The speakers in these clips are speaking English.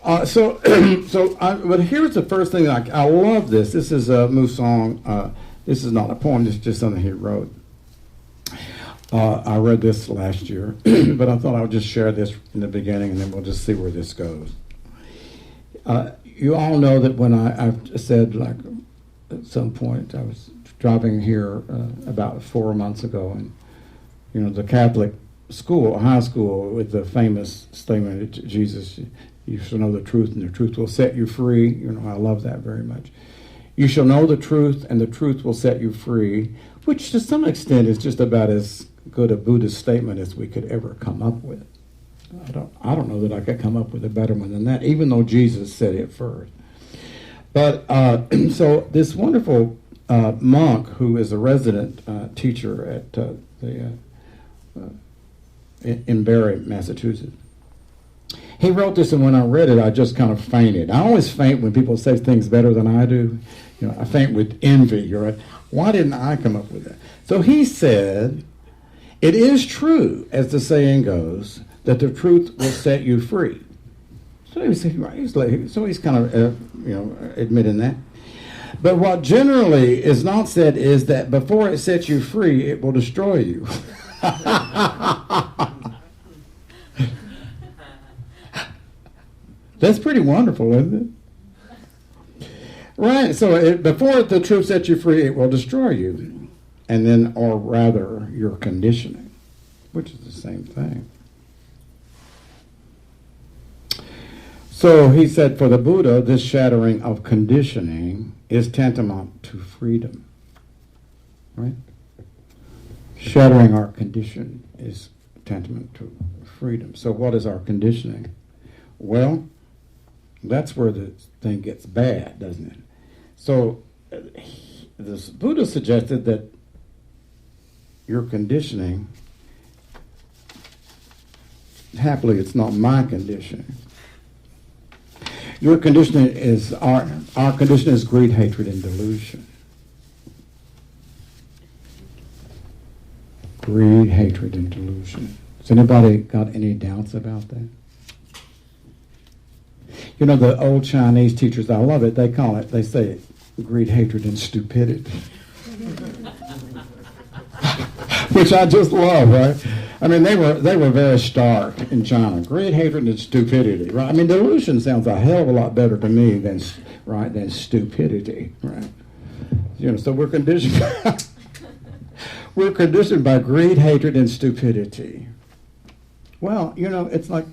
But here's the first thing. I love this. This is a Musong. This is not a poem. This is just something he wrote. I read this last year, but I thought I would just share this in the beginning, and then we'll just see where this goes. You all know that when I've said, like, at some point, I was driving here about 4 months ago, and the Catholic school, high school, with the famous statement, Jesus, you shall know the truth, and the truth will set you free. I love that very much. You shall know the truth, and the truth will set you free, which to some extent is just about as good a Buddhist statement as we could ever come up with. I don't know that I could come up with a better one than that, even though Jesus said it first. But so this wonderful monk, who is a resident teacher at in Byrd, Massachusetts, he wrote this, and when I read it, I just kind of fainted. I always faint when people say things better than I do. I faint with envy. Why didn't I come up with that? So he said, it is true, as the saying goes, that the truth will set you free. So he's kind of admitting that. But what generally is not said is that before it sets you free, it will destroy you. That's pretty wonderful, isn't it? Right, so before the truth sets you free, it will destroy you. And then, or rather, your conditioning, which is the same thing. So he said, for the Buddha, this shattering of conditioning is tantamount to freedom. Right? Shattering our condition is tantamount to freedom. So what is our conditioning? Well, that's where the thing gets bad, doesn't it? So this Buddha suggested that your conditioning, happily it's not my conditioning. Your conditioning is, our condition is greed, hatred, and delusion. Greed, hatred, and delusion. Has anybody got any doubts about that? The old Chinese teachers, I love it, they say it, greed, hatred, and stupidity. Which I just love, right? I mean, they were very stark in China. Greed, hatred, and stupidity, right? I mean, delusion sounds a hell of a lot better to me than stupidity, right? So we're conditioned. We're conditioned by greed, hatred, and stupidity. Well, it's like,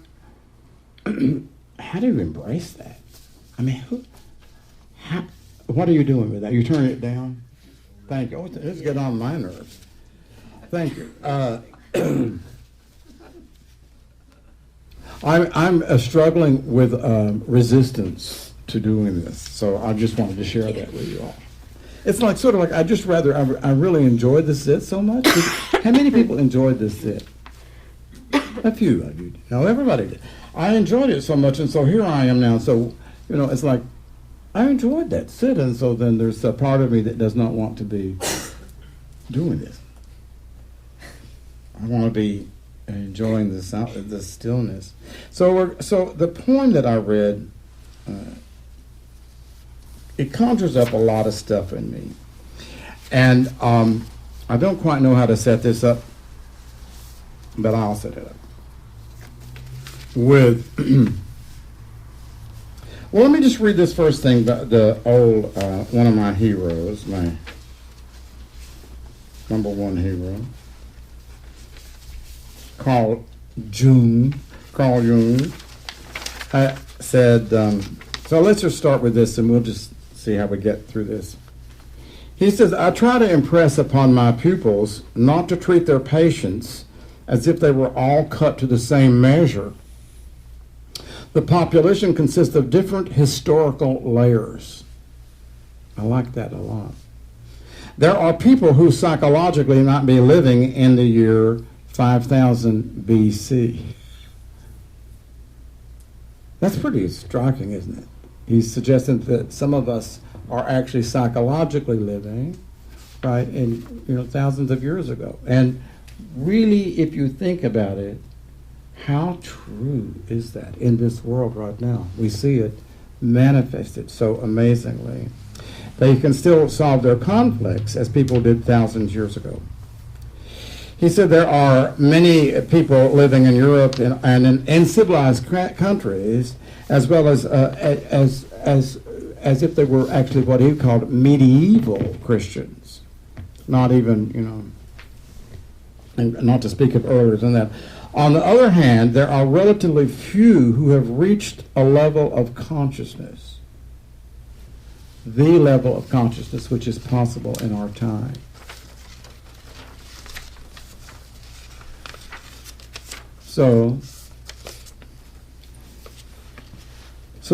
how do you embrace that? I mean, what are you doing with that? You turning it down? Thank you. Oh, it's getting on my nerves. Thank you. I'm struggling with resistance to doing this, so I just wanted to share that with you all. It's like sort of like I really enjoyed the sit so much. How many people enjoyed this sit? A few of you. No, everybody did. I enjoyed it so much, and so here I am now. So it's like I enjoyed that sit, and so then there's a part of me that does not want to be doing this. I want to be enjoying the stillness. So the poem that I read, it conjures up a lot of stuff in me, and I don't quite know how to set this up, but I'll set it up with. Well, let me just read this first thing. The old one of my heroes, my number one hero. Carl Jung said, so let's just start with this and we'll just see how we get through this. He says, I try to impress upon my pupils not to treat their patients as if they were all cut to the same measure. The population consists of different historical layers. I like that a lot. There are people who psychologically might be living in the year 5000 BC. That's pretty striking, isn't it? He's suggesting that some of us are actually psychologically living, right, in thousands of years ago. And really, if you think about it, How true is that in this world right now? We see it manifested so amazingly. They can still solve their conflicts as people did thousands of years ago. He said there are many people living in Europe and in civilized countries, as well as if they were actually what he called medieval Christians. Not even, and not to speak of earlier than that. On the other hand, there are relatively few who have reached a level of consciousness, the level of consciousness which is possible in our time. So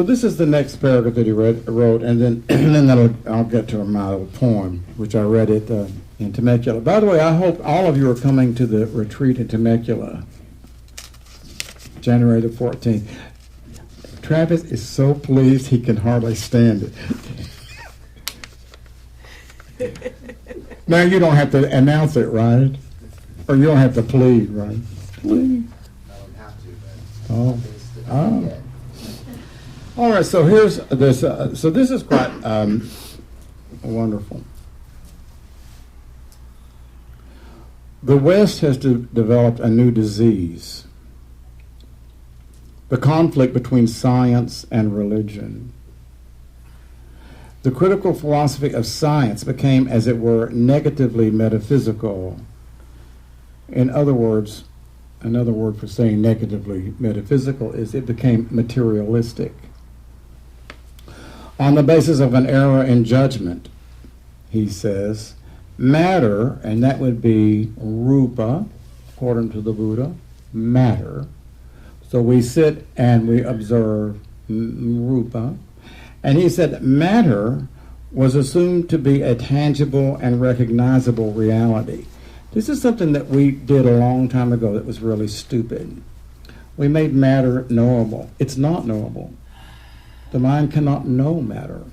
this is the next paragraph that he wrote, and then I'll get to my little poem, which I read it in Temecula. By the way, I hope all of you are coming to the retreat in Temecula, January the 14th. Travis is so pleased he can hardly stand it. Now you don't have to announce it, right? Or you don't have to plead, right? Plead. I don't have to, but Oh. All right, so here's this. So this is quite wonderful. The West has developed a new disease, the conflict between science and religion. The critical philosophy of science became, as it were, negatively metaphysical. In other words, another word for saying negatively metaphysical is it became materialistic. On the basis of an error in judgment, he says, matter, and that would be rupa, according to the Buddha, matter. So we sit and we observe rupa. And he said matter was assumed to be a tangible and recognizable reality. This is something that we did a long time ago that was really stupid. We made matter knowable. It's not knowable. The mind cannot know matter.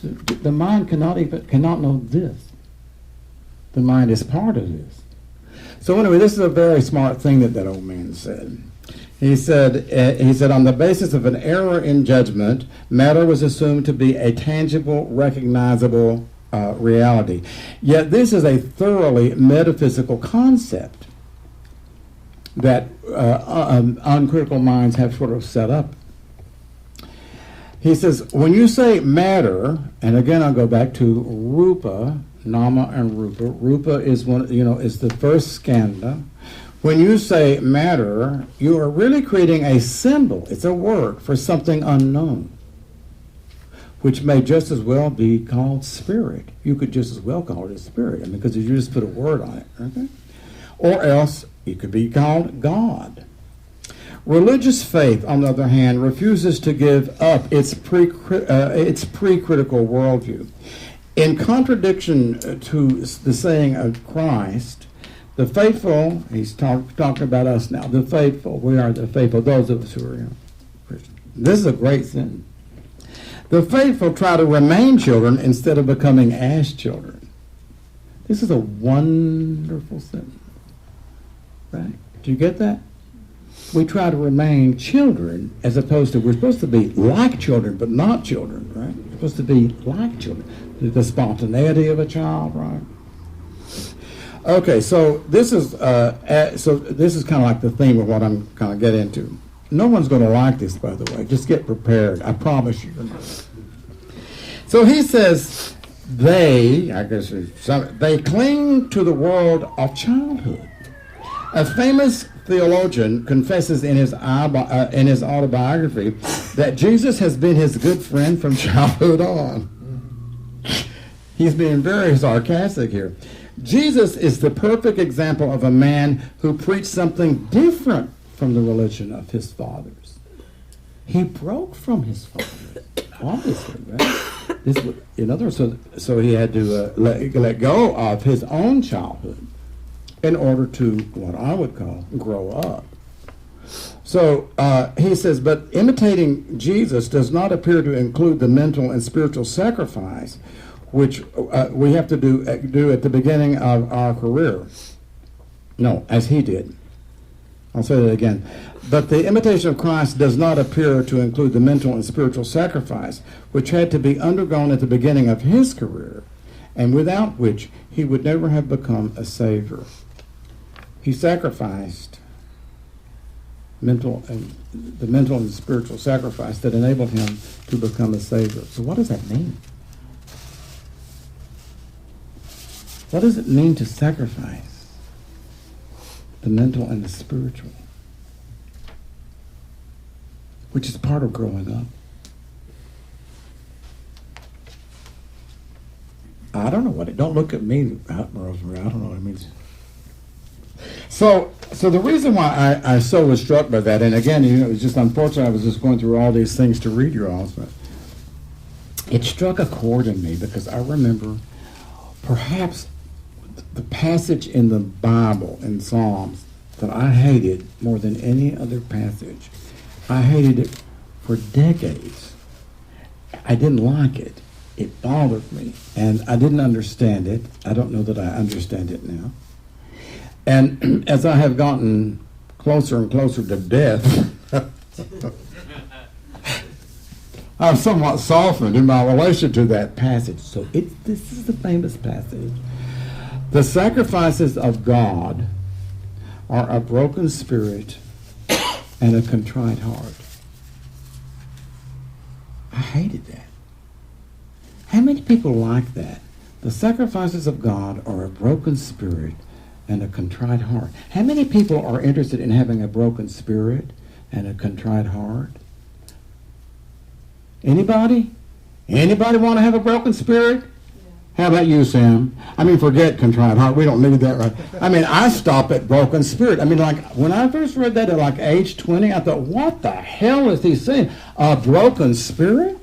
The mind cannot know this. The mind is part of this. So anyway, this is a very smart thing that old man said. He said, on the basis of an error in judgment, matter was assumed to be a tangible, recognizable reality. Yet this is a thoroughly metaphysical concept that uncritical minds have sort of set up. He says, when you say matter, and again I'll go back to rupa, nama and rupa. Rupa is is the first skandha. When you say matter, you are really creating a symbol. It's a word for something unknown, which may just as well be called spirit. You could just as well call it a spirit, because you just put a word on it. Okay? Or else it could be called God. Religious faith, on the other hand, refuses to give up its pre-critical worldview. In contradiction to the saying of Christ, the faithful, he's talking about us now, the faithful, we are the faithful, those of us who are Christians. This is a great sin. The faithful try to remain children instead of becoming as children. This is a wonderful sin. Right? Do you get that? We try to remain children as opposed to, we're supposed to be like children, but not children, right? We're supposed to be like children. The spontaneity of a child, right? Okay, so this is kind of like the theme of what I'm going to get into. No one's going to like this, by the way. Just get prepared. I promise you. So he says they cling to the world of childhood. A famous theologian confesses in his autobiography that Jesus has been his good friend from childhood on. He's being very sarcastic here. Jesus is the perfect example of a man who preached something different from the religion of his fathers. He broke from his fathers, obviously, right? In other words, so he had to let go of his own childhood in order to, what I would call, grow up. So he says, but imitating Jesus does not appear to include the mental and spiritual sacrifice which we have to do at the beginning of our career. No, as he did. I'll say that again. But the imitation of Christ does not appear to include the mental and spiritual sacrifice, which had to be undergone at the beginning of his career, and without which he would never have become a Savior. He sacrificed the mental and spiritual sacrifice that enabled him to become a Savior. So what does that mean? What does it mean to sacrifice the mental and the spiritual? Which is part of growing up. I don't know what it, don't look at me, Rosemary, I don't know what it means. So the reason why I so was struck by that, and again, it was just unfortunate I was just going through all these things to read you all, but it struck a chord in me because I remember perhaps the passage in the Bible, in Psalms, that I hated more than any other passage. I hated it for decades. I didn't like it. It bothered me, and I didn't understand it. I don't know that I understand it now. And as I have gotten closer and closer to death, I've somewhat softened in my relation to that passage. So this is the famous passage. The sacrifices of God are a broken spirit and a contrite heart. I hated that. How many people like that? The sacrifices of God are a broken spirit and a contrite heart. How many people are interested in having a broken spirit and a contrite heart? Anybody? Anybody want to have a broken spirit? How about you, Sam? I mean, forget contrite heart. We don't need that, right? I mean, I stop at broken spirit. I mean, like, when I first read that at like age 20, I thought, what the hell is he saying? A broken spirit?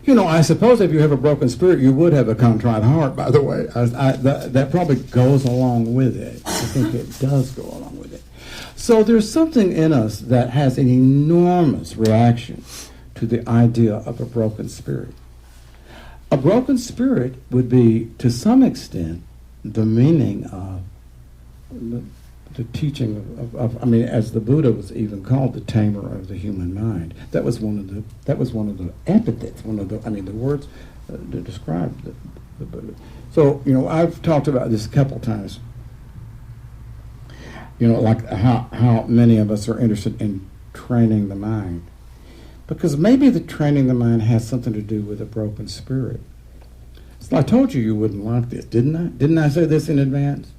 You know, I suppose if you have a broken spirit, you would have a contrite heart, by the way. That probably goes along with it. I think it does go along with it. So there's something in us that has an enormous reaction to the idea of a broken spirit. A broken spirit would be, to some extent, the meaning of the teaching of I mean, as the Buddha was even called, the tamer of the human mind. That was one of the epithets, the words to describe the Buddha. So, you know, I've talked about this a couple times. You know, like how many of us are interested in training the mind. Because maybe the training the mind has something to do with a broken spirit. So I told you wouldn't like this, didn't I? Didn't I say this in advance?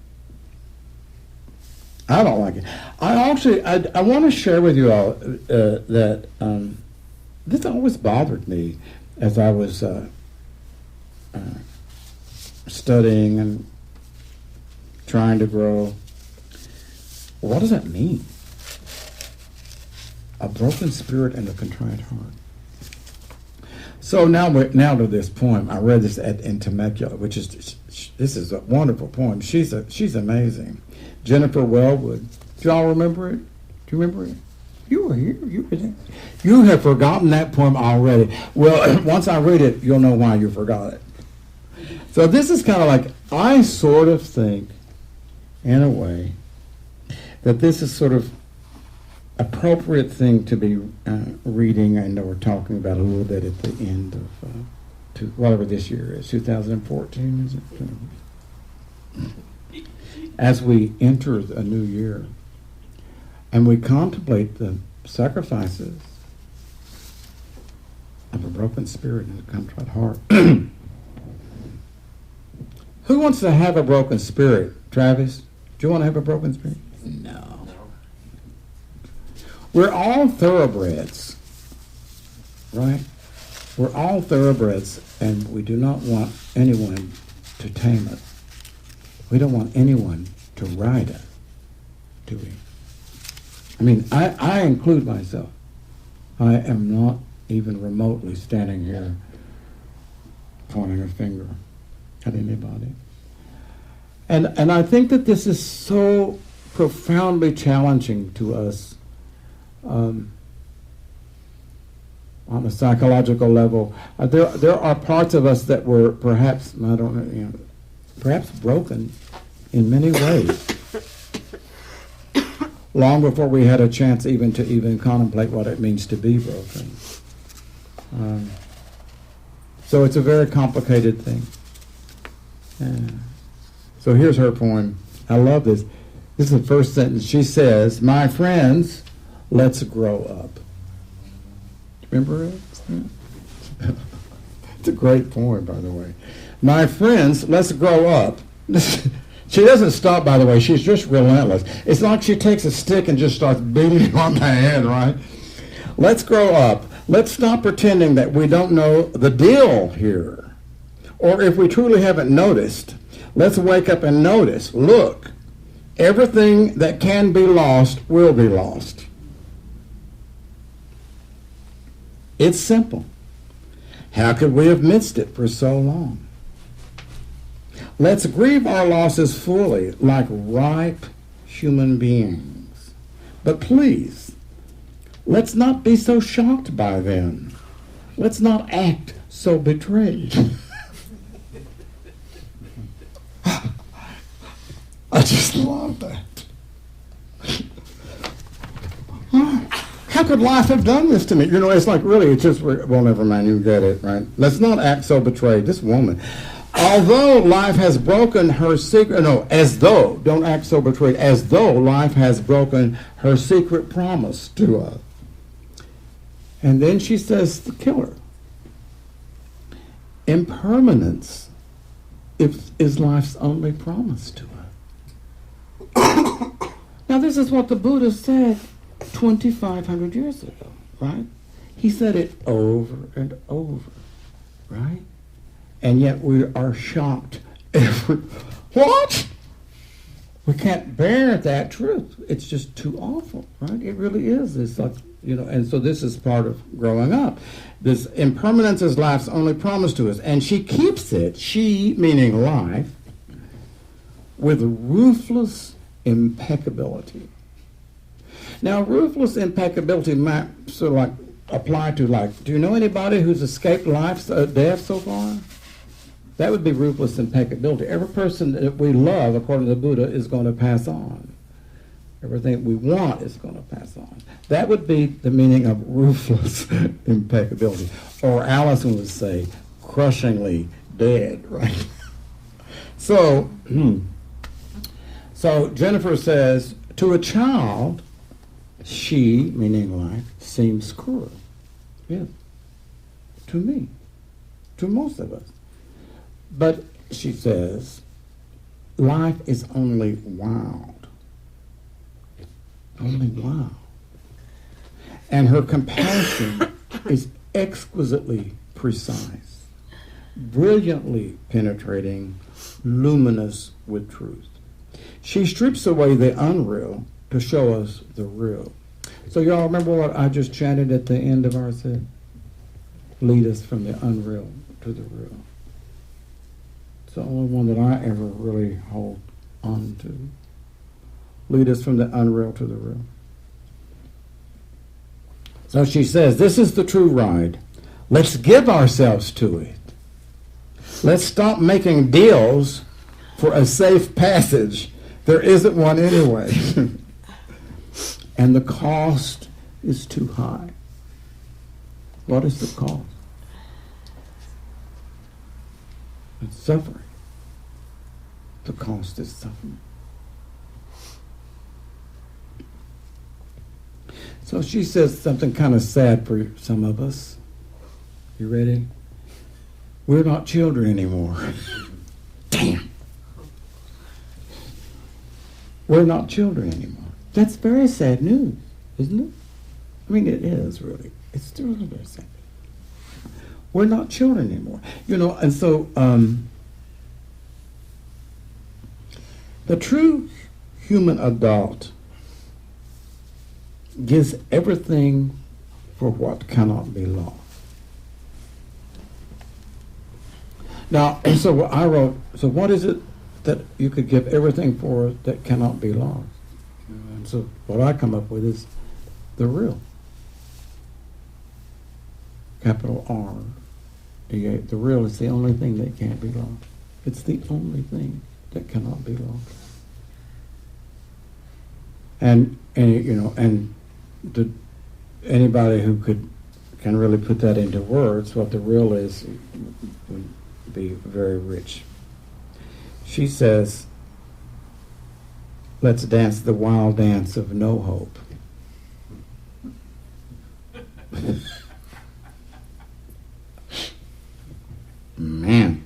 I don't like it. I want to share with you all that this always bothered me as I was studying and trying to grow. What does that mean? A broken spirit and a contrite heart. So now to this poem. I read this in Temecula, which is this is a wonderful poem. She's amazing. Jennifer Wellwood. Do y'all remember it? Do you remember it? You were here. You were there. You have forgotten that poem already. Well, once I read it, you'll know why you forgot it. So this is kind of like, I sort of think, in a way, that this is sort of appropriate thing to be reading and or talking about a little bit at the end of whatever this year is, 2014, is it? As we enter a new year and we contemplate the sacrifices of a broken spirit and a contrite heart. Who wants to have a broken spirit? Travis, do you want to have a broken spirit? No. We're all thoroughbreds, right? We're all thoroughbreds, and we do not want anyone to tame us. We don't want anyone to ride us, do we? I mean, I include myself. I am not even remotely standing here pointing a finger at anybody. And I think that this is so profoundly challenging to us on a psychological level. There are parts of us that were perhaps, I don't know, perhaps broken in many ways. long before we had a chance even to contemplate what it means to be broken. So it's a very complicated thing. So here's her poem. I love this. This is the first sentence. She says, "My friends, let's grow up." Remember it? It's a great poem, by the way. "My friends, let's grow up." She doesn't stop, by the way. She's just relentless. It's like she takes a stick and just starts beating it on the head, right? Let's grow up. Let's stop pretending that we don't know the deal here. Or if we truly haven't noticed, let's wake up and notice. Look, everything that can be lost will be lost. It's simple. How could we have missed it for so long? Let's grieve our losses fully, like ripe human beings. But please, let's not be so shocked by them. Let's not act so betrayed. I just love that. How could life have done this to me? You know, it's like, really, it's just, well, never mind, you get it, right? Let's not act so betrayed. This woman, although life has broken her secret, no, as though, don't act so betrayed, as though life has broken her secret promise to us. And then she says, the killer, impermanence is life's only promise to us. Now, this is what the Buddha said 2,500 years ago, right? He said it over and over, right? And yet we are shocked what? We can't bear that truth. It's just too awful, right? It really is. It's like, you know, and so this is part of growing up. This impermanence is life's only promise to us. And she keeps it, she meaning life, with ruthless impeccability. Now, ruthless impeccability might sort of like apply to, like, do you know anybody who's escaped death so far? That would be ruthless impeccability. Every person that we love, according to the Buddha, is going to pass on. Everything we want is going to pass on. That would be the meaning of ruthless impeccability. Or Allison would say, crushingly dead, right? So Jennifer says, to a child, she, meaning life, seems cruel. Yes. To me. To most of us. But she says, life is only wild. Only wild. And her compassion is exquisitely precise, brilliantly penetrating, luminous with truth. She strips away the unreal to show us the real. So y'all remember what I just chanted at the end of our set? Lead us from the unreal to the real. It's the only one that I ever really hold on to. Lead us from the unreal to the real. So she says, this is the true ride. Let's give ourselves to it. Let's stop making deals for a safe passage. There isn't one anyway. And the cost is too high. What is the cost? It's suffering. The cost is suffering. So she says something kind of sad for some of us. You ready? We're not children anymore. Damn. We're not children anymore. That's very sad news, isn't it? I mean, it is really. It's still really very sad. We're not children anymore. You know, and so the true human adult gives everything for what cannot be lost. Now, and so I wrote, so what is it that you could give everything for that cannot be lost? And so what I come up with is the real. Capital R. The real is the only thing that can't be lost. It's the only thing that cannot be lost. And anybody who can really put that into words, what the real is, would be very rich. She says, let's dance the wild dance of no hope. Man.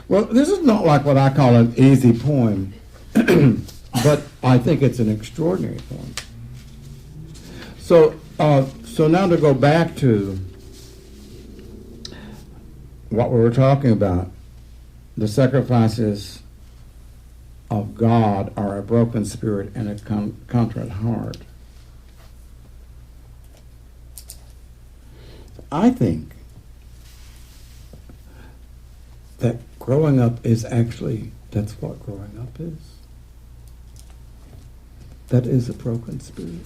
Well, this is not like what I call an easy poem, but I think it's an extraordinary poem. So now to go back to what we were talking about, the sacrifices of God are a broken spirit and a contrite heart. I think that growing up is actually, that's what growing up is. That is a broken spirit.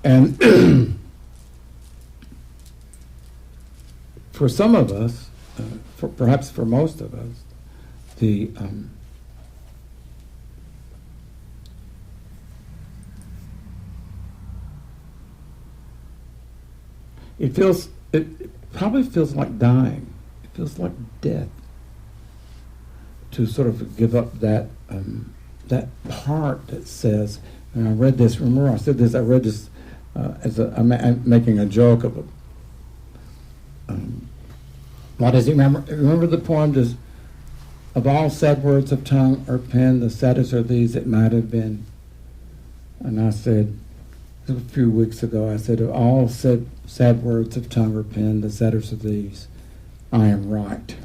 And for some of us, perhaps for most of us, it probably feels like dying. It feels like death to sort of give up that part that says, and I read this, remember I said this, I read this I'm making a joke of what does he remember? Remember the poem, of all sad words of tongue or pen, the saddest are these it might have been. And I said, a few weeks ago, I said, of all sad words of tongue or pen, the saddest are these, I am right.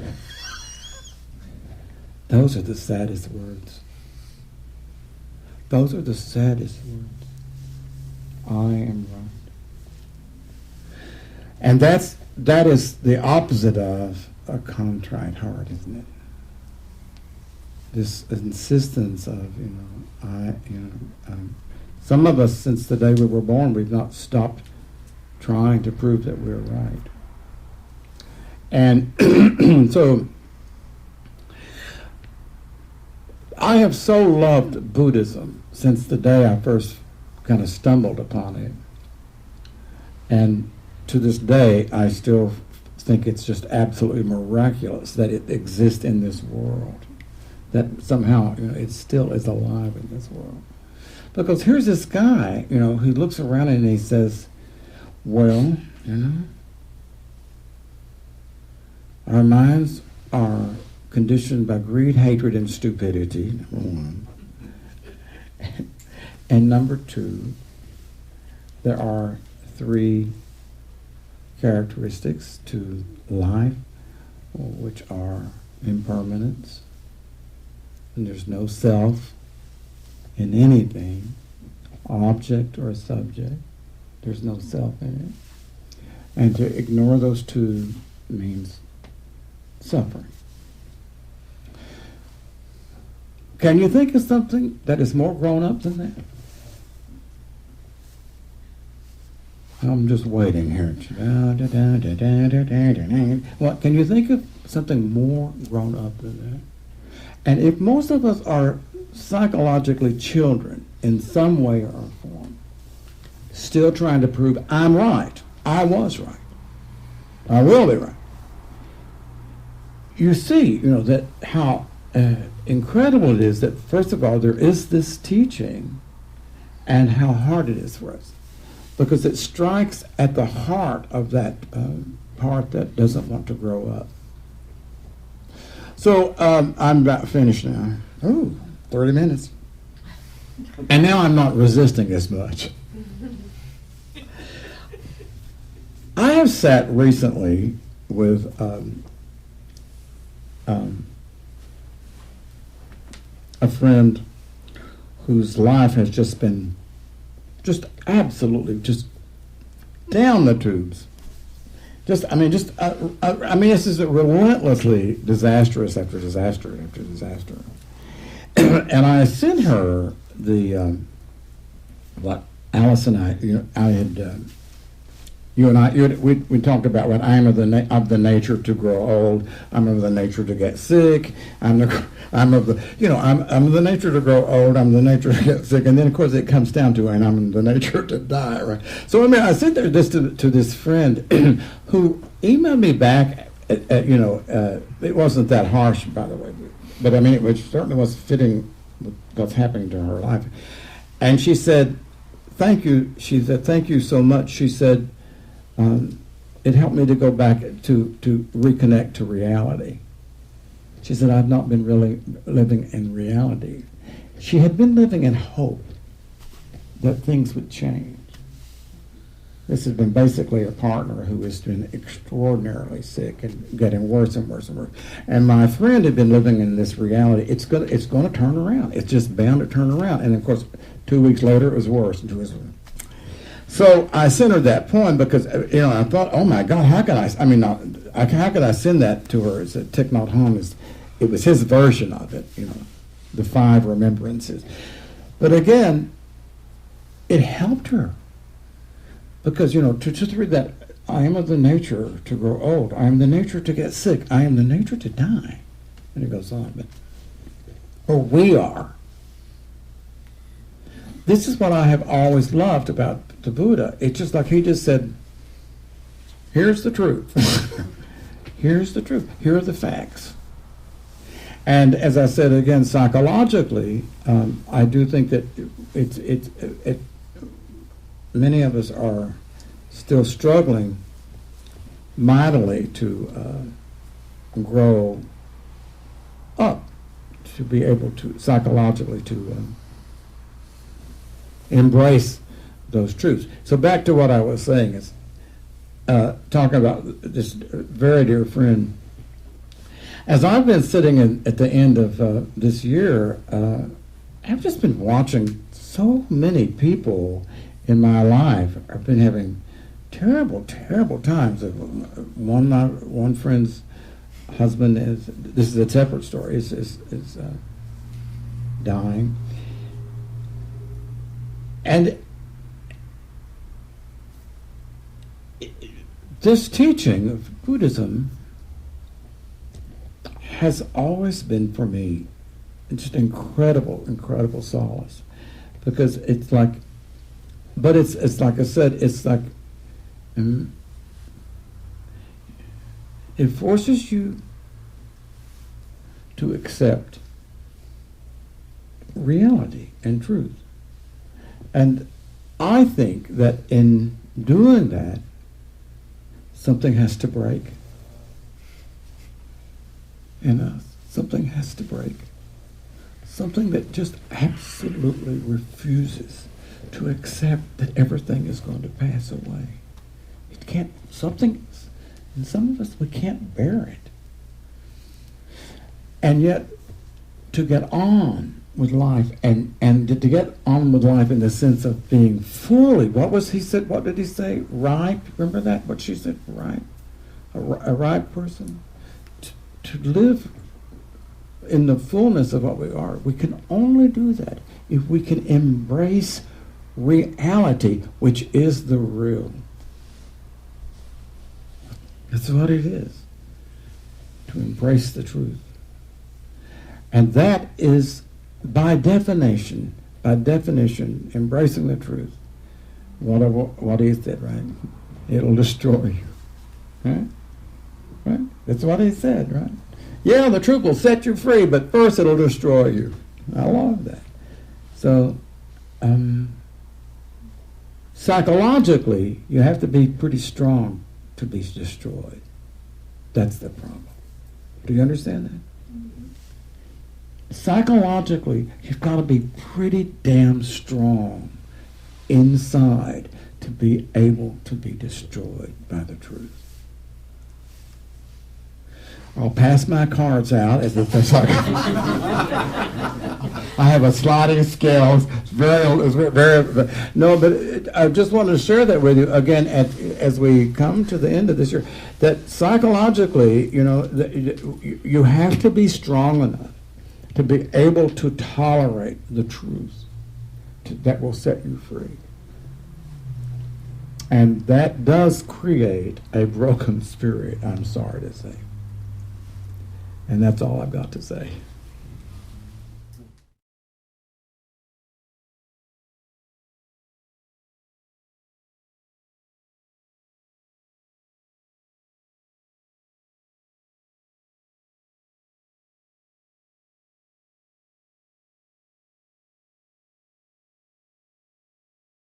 Those are the saddest words. Those are the saddest words. I am right. And that is the opposite of a contrite heart, isn't it? This insistence of, some of us, since the day we were born, we've not stopped trying to prove that we're right. And so I have so loved Buddhism since the day I first kind of stumbled upon it. And to this day, I still think it's just absolutely miraculous that it exists in this world. That somehow, it still is alive in this world. Because here's this guy, who looks around and he says, well, our minds are conditioned by greed, hatred, and stupidity, number one. And number two, there are 3 characteristics to life, which are impermanence, and there's no self in anything, object or subject. There's no self in it. And to ignore those 2 means suffering. Can you think of something that is more grown up than that? I'm just waiting here. What? Can you think of something more grown up than that? And if most of us are psychologically children in some way or form, still trying to prove I'm right, I was right, I will be right, you see, that how incredible it is that, first of all, there is this teaching and how hard it is for us. Because it strikes at the heart of that part that doesn't want to grow up. So I'm about finished now. Oh, 30 minutes. And now I'm not resisting as much. I have sat recently with a friend whose life has just been absolutely down the tubes. This is relentlessly disastrous after disaster after disaster. And I sent her the what Alice and I had You and I, we talked about what I am of the nature to grow old. I'm of the nature to get sick. I'm of the nature to grow old. I'm the nature to get sick. And then of course it comes down to, and I'm the nature to die. Right. So I mean, I sent this to this friend who emailed me back. It wasn't that harsh, by the way, but I mean, it certainly was fitting with what's happening to her life. And she said, "Thank you." She said, "Thank you so much." She said, it helped me to go back to reconnect to reality. She said, I've not been really living in reality. She had been living in hope that things would change. This has been basically a partner who has been extraordinarily sick and getting worse and worse and worse. And my friend had been living in this reality. It's going to turn around. It's just bound to turn around. And of course, 2 weeks later, it was worse. And 2 weeks later. So I sent her that poem because, I thought, oh my God, how could how could I send that to her? It's a Thich Nhat Hanh. It was his version of it, the 5 remembrances. But again, it helped her because, to read that, I am of the nature to grow old. I am the nature to get sick. I am the nature to die. And it goes on, or we are. This is what I have always loved about the Buddha. It's just like he just said, here's the truth. Here's the truth. Here are the facts. And as I said again, psychologically, I do think that many of us are still struggling mightily to grow up, to be able to psychologically to embrace those truths. So back to what I was saying is, talking about this very dear friend. As I've been sitting at the end of this year, I've just been watching so many people in my life. I've been having terrible, terrible times. One friend's husband this is a separate story, is dying. And this teaching of Buddhism has always been for me just incredible, incredible solace, because it's like, but it's like I said, it's like it forces you to accept reality and truth. And I think that in doing that, something has to break in us. Something has to break. Something that just absolutely refuses to accept that everything is going to pass away. It can't, in some of us, we can't bear it. And yet, to get on with life, and to get on with life in the sense of being fully, what did he say? Ripe? Remember that? What she said? Ripe? A ripe person? To live in the fullness of what we are. We can only do that if we can embrace reality, which is the real. That's what it is. To embrace the truth. And that is, by definition, embracing the truth. What he said, right? It'll destroy you. Right? Right? That's what he said, right? Yeah, the truth will set you free, but first it'll destroy you. I love that. So, psychologically, you have to be pretty strong to be destroyed. That's the problem. Do you understand that? Psychologically, you've got to be pretty damn strong inside to be able to be destroyed by the truth. I'll pass my cards out as if it's like I have a sliding scale. It's very no, but I just wanted to share that with you again as we come to the end of this year. That psychologically, you have to be strong enough to be able to tolerate the truth that will set you free. And that does create a broken spirit, I'm sorry to say. And that's all I've got to say.